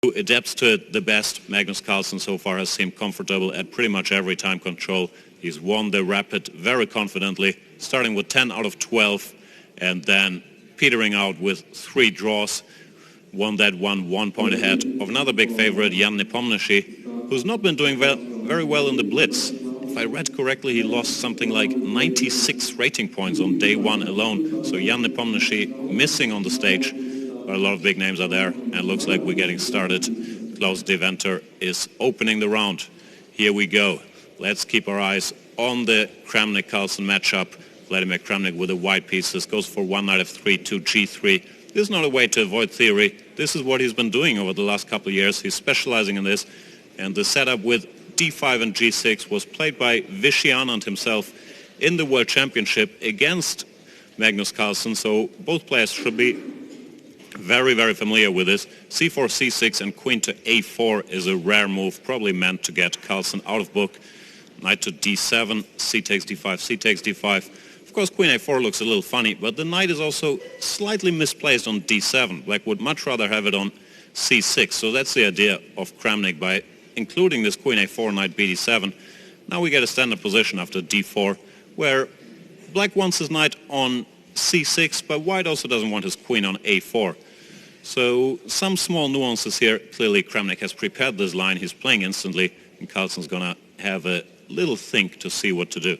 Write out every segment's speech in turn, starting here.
Who adapts to it the best. Magnus Carlsen so far has seemed comfortable at pretty much every time control. He's won the rapid very confidently, starting with 10 out of 12 and then petering out with 3 draws. Won that 1 point ahead of another big favorite, Jan Nepomniachtchi, who's not been doing very well in the Blitz. If I read correctly, he lost something like 96 rating points on day 1 alone. So Jan Nepomniachtchi missing on the stage. But a lot of big names are there, and it looks like we're getting started. Klaus Deventer is opening the round. Here we go. Let's keep our eyes on the Kramnik-Carlsen matchup. Vladimir Kramnik with the white pieces goes for 1 knight f3 to g3. This is not a way to avoid theory. This is what he's been doing over the last couple of years. He's specializing in this. And the setup with d5 and g6 was played by Vishy Anand himself in the World Championship against Magnus Carlsen. So both players should be very, very familiar with this. c4, c6 and queen to a4 is a rare move, probably meant to get Carlsen out of book. Knight to d7, c takes d5, c takes d5. Of course, queen a4 looks a little funny, but the knight is also slightly misplaced on d7. Black would much rather have it on c6, so that's the idea of Kramnik by including this queen a4, knight bd7. Now we get a standard position after d4, where Black wants his knight on c6, but White also doesn't want his queen on a4. So some small nuances here. Clearly Kramnik has prepared this line. He's playing instantly, and Carlsen's going to have a little think to see what to do.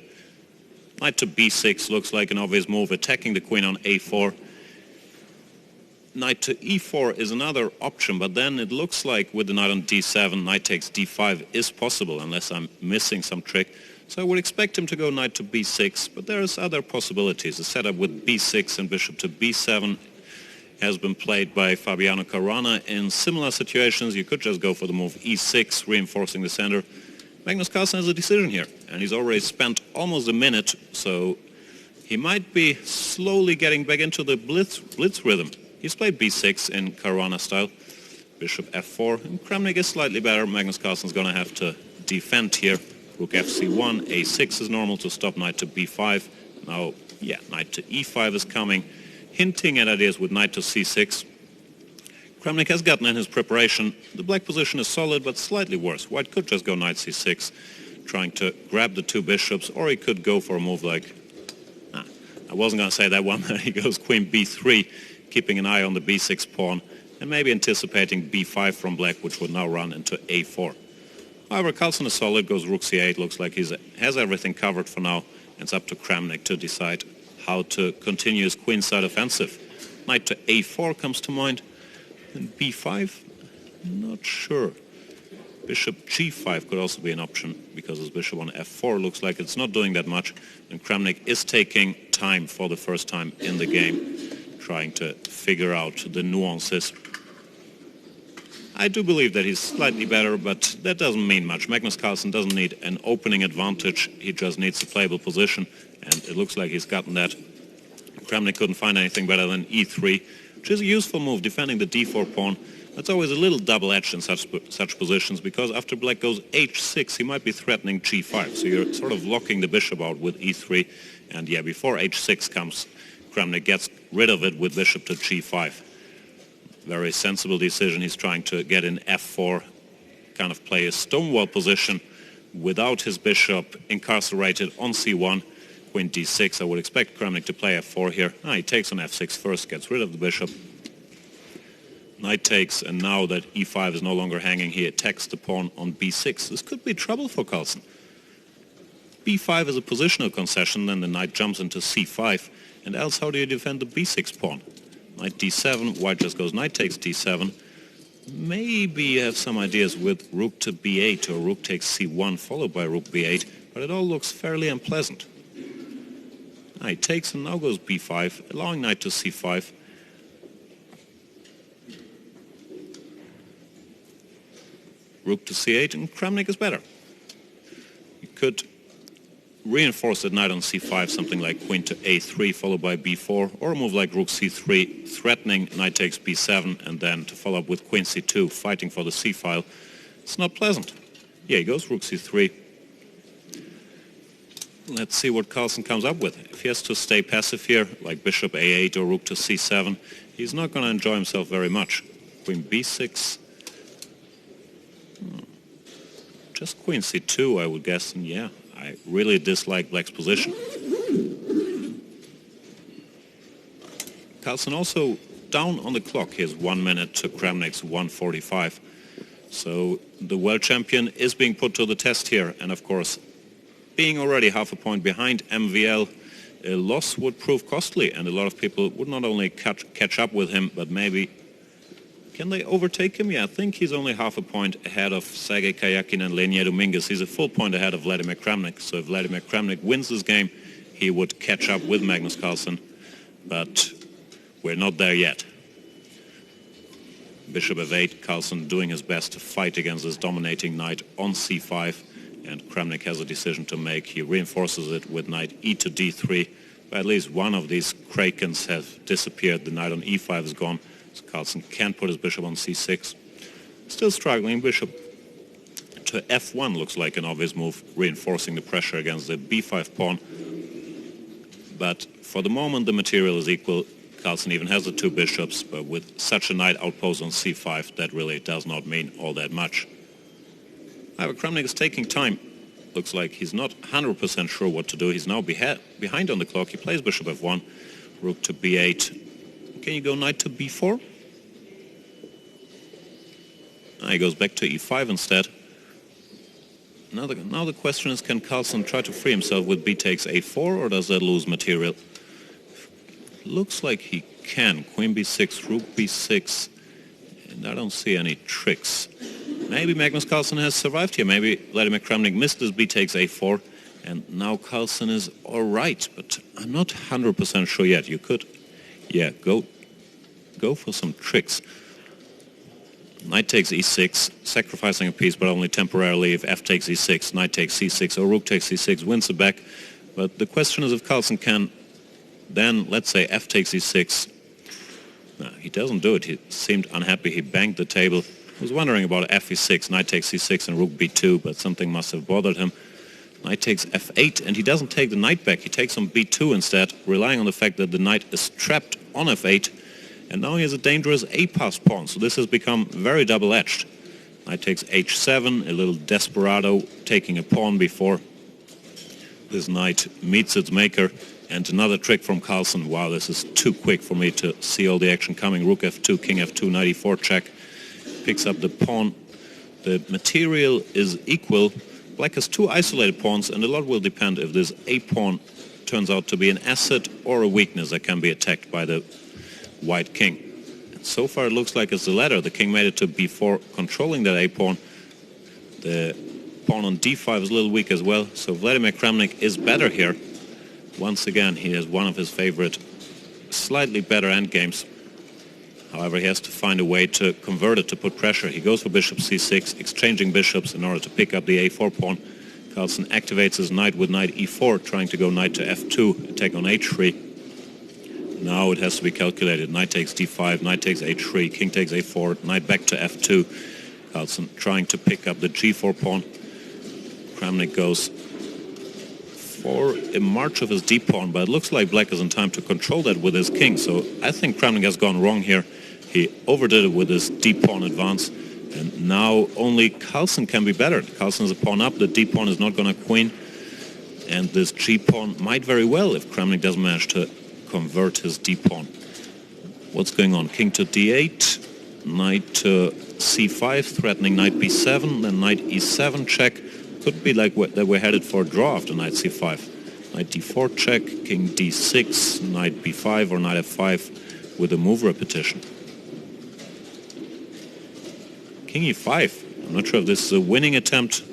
Knight to b6 looks like an obvious move, attacking the queen on a4. Knight to e4 is another option, but then it looks like with the knight on d7, knight takes d5 is possible, unless I'm missing some trick. So I would expect him to go knight to b6, but there's other possibilities. The setup with b6 and bishop to b7 has been played by Fabiano Caruana in similar situations. You could just go for the move e6, reinforcing the center. Magnus Carlsen has a decision here, and he's already spent almost a minute, so he might be slowly getting back into the blitz rhythm. He's played b6 in Caruana style, bishop f4, and Kramnik is slightly better. Magnus Carlsen's going to have to defend here. Rook fc1, a6 is normal to stop knight to b5. Now, knight to e5 is coming, hinting at ideas with knight to c6. Kramnik has gotten in his preparation. The black position is solid, but slightly worse. White could just go knight c6, trying to grab the 2 bishops, or he could go for a move like... I wasn't going to say that one, but he goes queen b3, keeping an eye on the b6 pawn, and maybe anticipating b5 from black, which would now run into a4. However, Carlsen is solid, goes rook c8, looks like he has everything covered for now. It's up to Kramnik to decide how to continue his queenside offensive. Knight to a4 comes to mind. And b5? Not sure. Bishop g5 could also be an option, because his bishop on f4 looks like it's not doing that much. And Kramnik is taking time for the first time in the game, trying to figure out the nuances. I do believe that he's slightly better, but that doesn't mean much. Magnus Carlsen doesn't need an opening advantage. He just needs a playable position, and it looks like he's gotten that. Kramnik couldn't find anything better than e3, which is a useful move, defending the d4 pawn. That's always a little double-edged in such positions, because after black goes h6, he might be threatening g5. So you're sort of locking the bishop out with e3. And before h6 comes, Kramnik gets rid of it with bishop to g5. Very sensible decision. He's trying to get in f4, kind of play a stonewall position without his bishop incarcerated on c1. Queen d6, I would expect Kramnik to play f4 here. He takes on f6 first, gets rid of the bishop. Knight takes, and now that e5 is no longer hanging, he attacks the pawn on b6. This could be trouble for Carlsen. b5 is a positional concession, then the knight jumps into c5. And else, how do you defend the b6 pawn? Knight d7, white just goes knight takes d7. Maybe you have some ideas with rook to b8 or rook takes c1 followed by rook b8, but it all looks fairly unpleasant. Knight takes and now goes b5, allowing knight to c5. Rook to c8, and Kramnik is better. You could reinforce that knight on c5, something like queen to a3 followed by b4, or a move like rook c3, threatening knight takes b7, and then to follow up with queen c2, fighting for the c-file. It's not pleasant. He goes rook c3. Let's see what Carlsen comes up with. If he has to stay passive here, like bishop a8 or rook to c7, he's not going to enjoy himself very much. Queen b6, Just queen c2, I would guess, and yeah, I really dislike black's position. Carlsen also down on the clock. He has 1 minute to Kramnik's 1:45. So the world champion is being put to the test here, and of course, being already half a point behind MVL, a loss would prove costly, and a lot of people would not only catch up with him, but maybe can they overtake him? Yeah, I think he's only half a point ahead of Sergei Karyakin and Leonid Dominguez. He's a full point ahead of Vladimir Kramnik. So if Vladimir Kramnik wins this game, he would catch up with Magnus Carlsen. But we're not there yet. Bishop f8, Carlsen doing his best to fight against this dominating knight on c5. And Kramnik has a decision to make. He reinforces it with knight e to d3. But at least one of these krakens have disappeared. The knight on e5 is gone. So Carlsen can't put his bishop on c6. Still struggling. Bishop to f1 looks like an obvious move, reinforcing the pressure against the b5 pawn. But for the moment, the material is equal. Carlsen even has the two bishops, but with such a knight outpost on c5, that really does not mean all that much. However, Kramnik is taking time. Looks like he's not 100% sure what to do. He's now behind on the clock. He plays bishop f1, rook to b8. Can you go knight to b4? He goes back to e5 instead. Now the question is, can Carlsen try to free himself with b takes a4, or does that lose material? Looks like he can. Queen b6, rook b6, and I don't see any tricks. Maybe Magnus Carlsen has survived here. Maybe Vladimir Kramnik missed his b takes a4, and now Carlsen is all right, but I'm not 100% sure yet. You could, yeah, go for some tricks. Knight takes e6, sacrificing a piece, but only temporarily. If f takes e6, knight takes c6, or rook takes c6, wins it back. But the question is if Carlsen can then, let's say, f takes e6. No, he doesn't do it. He seemed unhappy. He banged the table. I was wondering about f e6, knight takes c6, and rook b2, but something must have bothered him. Knight takes f8, and he doesn't take the knight back. He takes on b2 instead, relying on the fact that the knight is trapped on f8. And now he has a dangerous a-pass pawn, so this has become very double-edged. Knight takes h7, a little desperado, taking a pawn before this knight meets its maker. And another trick from Carlsen. Wow, this is too quick for me to see all the action coming. Rook f2, king f2, knight e4 check. Picks up the pawn. The material is equal. Black has two isolated pawns, and a lot will depend if this a-pawn turns out to be an asset or a weakness that can be attacked by the white king. And so far it looks like it's the latter. The king made it to b4, controlling that a-pawn. The pawn on d5 is a little weak as well, so Vladimir Kramnik is better here. Once again, he has one of his favorite, slightly better endgames. However, he has to find a way to convert it, to put pressure. He goes for bishop c6, exchanging bishops in order to pick up the a4 pawn. Carlsen activates his knight with knight e4, trying to go knight to f2, attack on h3. Now it has to be calculated. Knight takes d5, knight takes h3, king takes a4, knight back to f2. Carlsen trying to pick up the g4 pawn. Kramnik goes for a march of his d-pawn, but it looks like black is in time to control that with his king. So I think Kramnik has gone wrong here. He overdid it with his d-pawn advance, and now only Carlsen can be better. Carlsen is a pawn up, the d-pawn is not going to queen, and this g-pawn might very well, if Kramnik doesn't manage to convert his d-pawn. What's going on? King to d8, knight to c5, threatening knight b7, then knight e7 check. Could be like that we're headed for a draw after knight c5. Knight d4 check, king d6, knight b5 or knight f5 with a move repetition. King e5. I'm not sure if this is a winning attempt.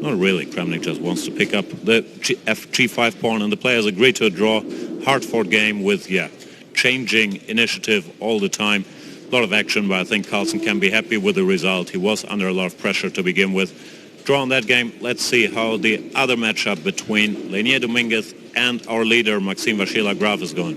Not really. Kramnik just wants to pick up the g5 pawn, and the players agree to a draw. Hard-fought game with, changing initiative all the time. A lot of action, but I think Carlsen can be happy with the result. He was under a lot of pressure to begin with. Draw on that game. Let's see how the other matchup between Leonid Dominguez and our leader, Maxime Vachier-Lagrave, is going.